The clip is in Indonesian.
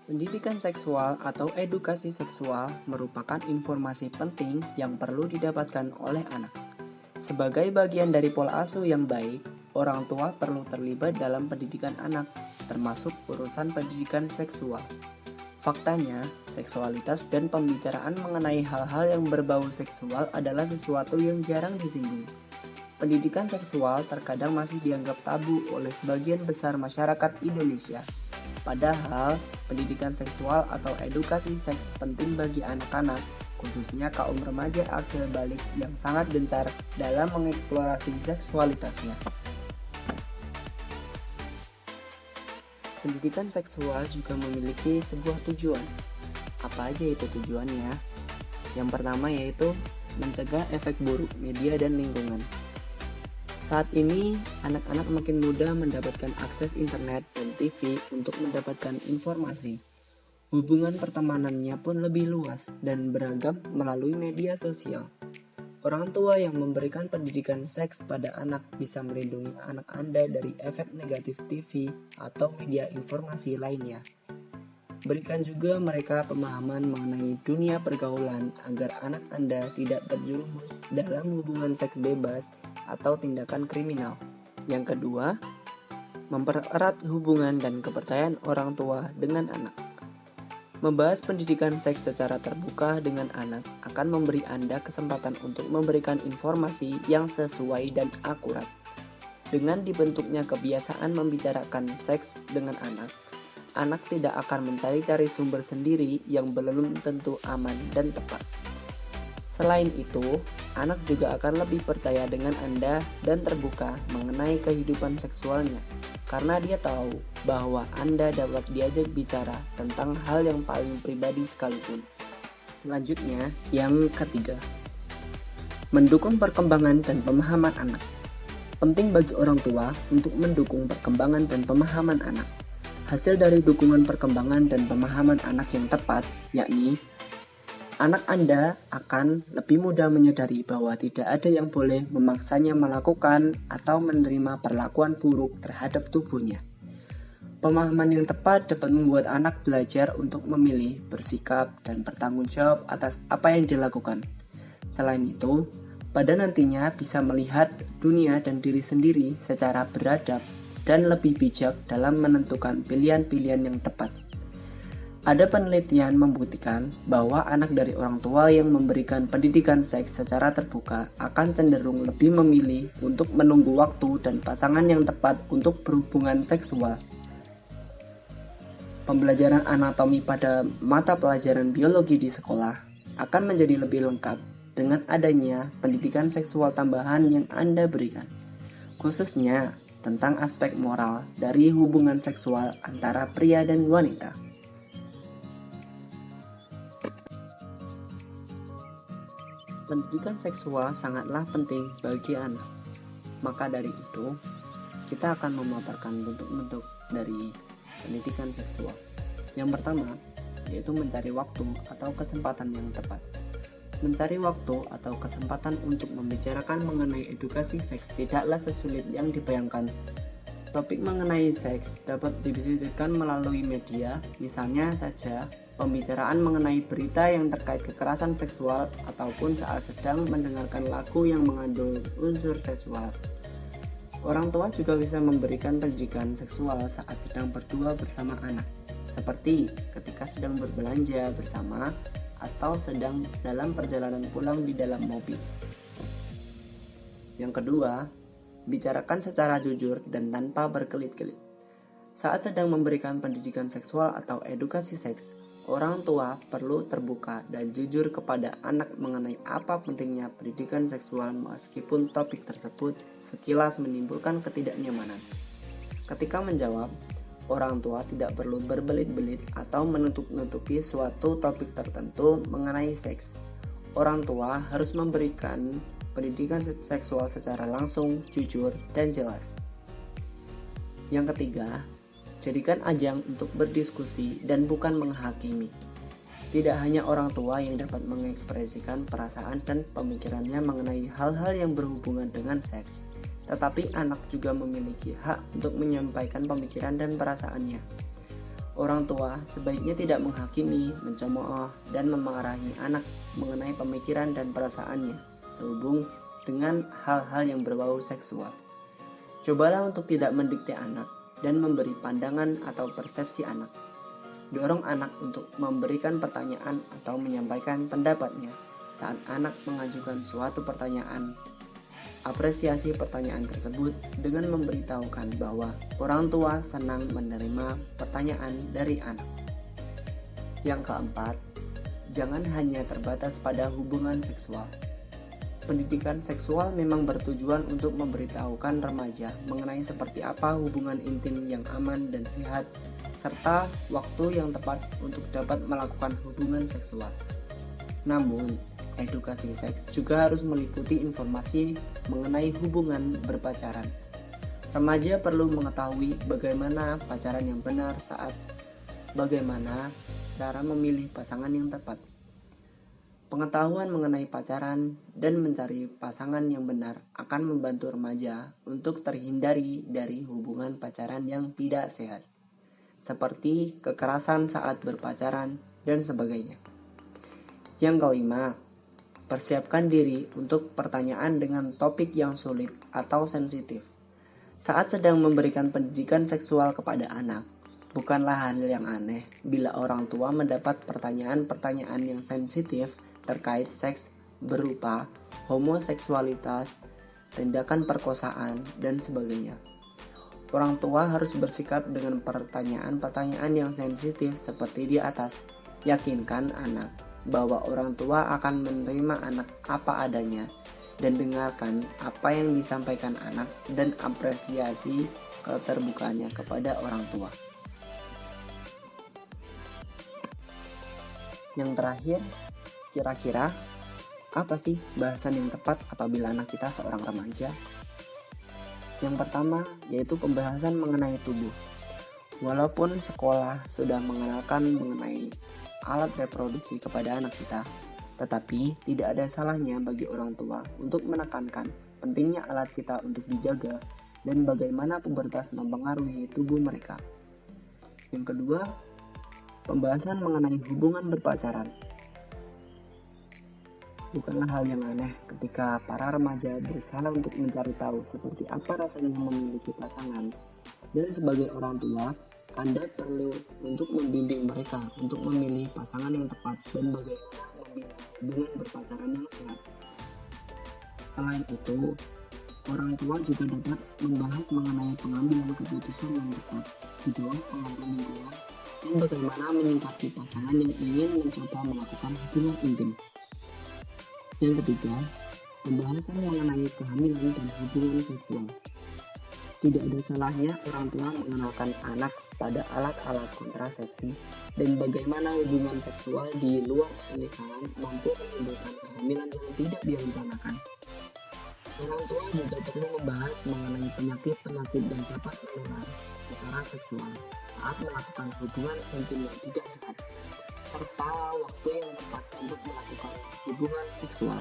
Pendidikan seksual atau edukasi seksual merupakan informasi penting yang perlu didapatkan oleh anak. Sebagai bagian dari pola asuh yang baik, orang tua perlu terlibat dalam pendidikan anak, termasuk urusan pendidikan seksual. Faktanya, seksualitas dan pembicaraan mengenai hal-hal yang berbau seksual adalah sesuatu yang jarang disinggung. Pendidikan seksual terkadang masih dianggap tabu oleh sebagian besar masyarakat Indonesia. Padahal, pendidikan seksual atau edukasi seks penting bagi anak-anak, khususnya kaum remaja akhir balik yang sangat gencar dalam mengeksplorasi seksualitasnya. Pendidikan seksual juga memiliki sebuah tujuan. Apa aja itu tujuannya? Yang pertama yaitu mencegah efek buruk media dan lingkungan. Saat ini, anak-anak makin mudah mendapatkan akses internet dan TV untuk mendapatkan informasi. Hubungan pertemanannya pun lebih luas dan beragam melalui media sosial. Orang tua yang memberikan pendidikan seks pada anak bisa melindungi anak Anda dari efek negatif TV atau media informasi lainnya. Berikan juga mereka pemahaman mengenai dunia pergaulan agar anak Anda tidak terjerumus dalam hubungan seks bebas atau tindakan kriminal. Yang kedua, mempererat hubungan dan kepercayaan orang tua dengan anak. Membahas pendidikan seks secara terbuka dengan anak akan memberi Anda kesempatan untuk memberikan informasi yang sesuai dan akurat. Dengan dibentuknya kebiasaan membicarakan seks dengan anak tidak akan mencari-cari sumber sendiri yang belum tentu aman dan tepat. Selain itu, anak juga akan lebih percaya dengan Anda dan terbuka mengenai kehidupan seksualnya, karena dia tahu bahwa Anda dapat diajak bicara tentang hal yang paling pribadi sekalipun. Selanjutnya, yang ketiga, mendukung perkembangan dan pemahaman anak. Penting bagi orang tua untuk mendukung perkembangan dan pemahaman anak. Hasil dari dukungan perkembangan dan pemahaman anak yang tepat, yakni anak Anda akan lebih mudah menyadari bahwa tidak ada yang boleh memaksanya melakukan atau menerima perlakuan buruk terhadap tubuhnya. Pemahaman yang tepat dapat membuat anak belajar untuk memilih, bersikap, dan bertanggung jawab atas apa yang dilakukan. Selain itu, pada nantinya bisa melihat dunia dan diri sendiri secara beradab dan lebih bijak dalam menentukan pilihan-pilihan yang tepat. Ada penelitian membuktikan bahwa anak dari orang tua yang memberikan pendidikan seks secara terbuka akan cenderung lebih memilih untuk menunggu waktu dan pasangan yang tepat untuk berhubungan seksual. Pembelajaran anatomi pada mata pelajaran biologi di sekolah akan menjadi lebih lengkap dengan adanya pendidikan seksual tambahan yang Anda berikan, khususnya tentang aspek moral dari hubungan seksual antara pria dan wanita. Pendidikan seksual sangatlah penting bagi anak. Maka dari itu, kita akan memaparkan bentuk-bentuk dari pendidikan seksual. Yang pertama, yaitu mencari waktu atau kesempatan yang tepat. Mencari waktu atau kesempatan untuk membicarakan mengenai edukasi seks tidaklah sesulit yang dibayangkan. Topik mengenai seks dapat dibisarkan melalui media, misalnya saja pembicaraan mengenai berita yang terkait kekerasan seksual ataupun saat sedang mendengarkan lagu yang mengandung unsur seksual. Orang tua juga bisa memberikan pendidikan seksual saat sedang berdua bersama anak, seperti ketika sedang berbelanja bersama atau sedang dalam perjalanan pulang di dalam mobil. Yang kedua, bicarakan secara jujur dan tanpa berkelit-kelit. Saat sedang memberikan pendidikan seksual atau edukasi seks, orang tua perlu terbuka dan jujur kepada anak mengenai apa pentingnya pendidikan seksual meskipun topik tersebut sekilas menimbulkan ketidaknyamanan. Ketika menjawab, orang tua tidak perlu berbelit-belit atau menutup-nutupi suatu topik tertentu mengenai seks. Orang tua harus memberikan pendidikan seksual secara langsung, jujur, dan jelas. Yang ketiga, jadikan ajang untuk berdiskusi dan bukan menghakimi. Tidak hanya orang tua yang dapat mengekspresikan perasaan dan pemikirannya mengenai hal-hal yang berhubungan dengan seks, tetapi anak juga memiliki hak untuk menyampaikan pemikiran dan perasaannya. Orang tua sebaiknya tidak menghakimi, mencemooh, dan memarahi anak mengenai pemikiran dan perasaannya sehubung dengan hal-hal yang berbau seksual. Cobalah untuk tidak mendikte anak dan memberi pandangan atau persepsi anak. Dorong anak untuk memberikan pertanyaan atau menyampaikan pendapatnya saat anak mengajukan suatu pertanyaan. Apresiasi pertanyaan tersebut dengan memberitahukan bahwa orang tua senang menerima pertanyaan dari anak. Yang keempat, jangan hanya terbatas pada hubungan seksual. Pendidikan seksual memang bertujuan untuk memberitahukan remaja mengenai seperti apa hubungan intim yang aman dan sehat, serta waktu yang tepat untuk dapat melakukan hubungan seksual. Namun, edukasi seks juga harus meliputi informasi mengenai hubungan berpacaran. Remaja perlu mengetahui bagaimana pacaran yang benar saat bagaimana cara memilih pasangan yang tepat. Pengetahuan mengenai pacaran dan mencari pasangan yang benar akan membantu remaja untuk terhindari dari hubungan pacaran yang tidak sehat, seperti kekerasan saat berpacaran dan sebagainya. Yang kelima, persiapkan diri untuk pertanyaan dengan topik yang sulit atau sensitif. Saat sedang memberikan pendidikan seksual kepada anak, bukanlah hal yang aneh bila orang tua mendapat pertanyaan-pertanyaan yang sensitif terkait seks berupa homoseksualitas, tindakan perkosaan, dan sebagainya. Orang tua harus bersikap dengan pertanyaan-pertanyaan yang sensitif seperti di atas. Yakinkan anak bahwa orang tua akan menerima anak apa adanya dan dengarkan apa yang disampaikan anak dan apresiasi keterbukaannya kepada orang tua. Yang terakhir, kira-kira apa sih bahasan yang tepat apabila anak kita seorang remaja? Yang pertama yaitu pembahasan mengenai tubuh. Walaupun sekolah sudah mengenalkan mengenai alat reproduksi kepada anak kita, tetapi tidak ada salahnya bagi orang tua untuk menekankan pentingnya alat kita untuk dijaga dan bagaimana pubertas mempengaruhi tubuh mereka. Yang kedua, pembahasan mengenai hubungan berpacaran. Bukanlah hal yang aneh ketika para remaja berusaha untuk mencari tahu seperti apa rasanya memiliki pasangan, dan sebagai orang tua, Anda perlu untuk membimbing mereka untuk memilih pasangan yang tepat dan bagaimana memilih hubungan berpacaran yang sehat. Selain itu, orang tua juga dapat membahas mengenai pengambilan keputusan yang tepat di bawah pengaruh lingkungan dan bagaimana menyikapi pasangan yang ingin mencoba melakukan hubungan intim. Yang ketiga, pembahasan mengenai kehamilan dan hubungan seksual. Tidak ada salahnya orang tua mengenalkan anak pada alat-alat kontrasepsi dan bagaimana hubungan seksual di luar pernikahan mampu menimbulkan kehamilan yang tidak direncanakan. Orang tua juga perlu membahas mengenai penyakit-penyakit dan dapat menular secara seksual saat melakukan hubungan intim yang tidak sehat, serta waktu yang tepat untuk melakukan hubungan seksual.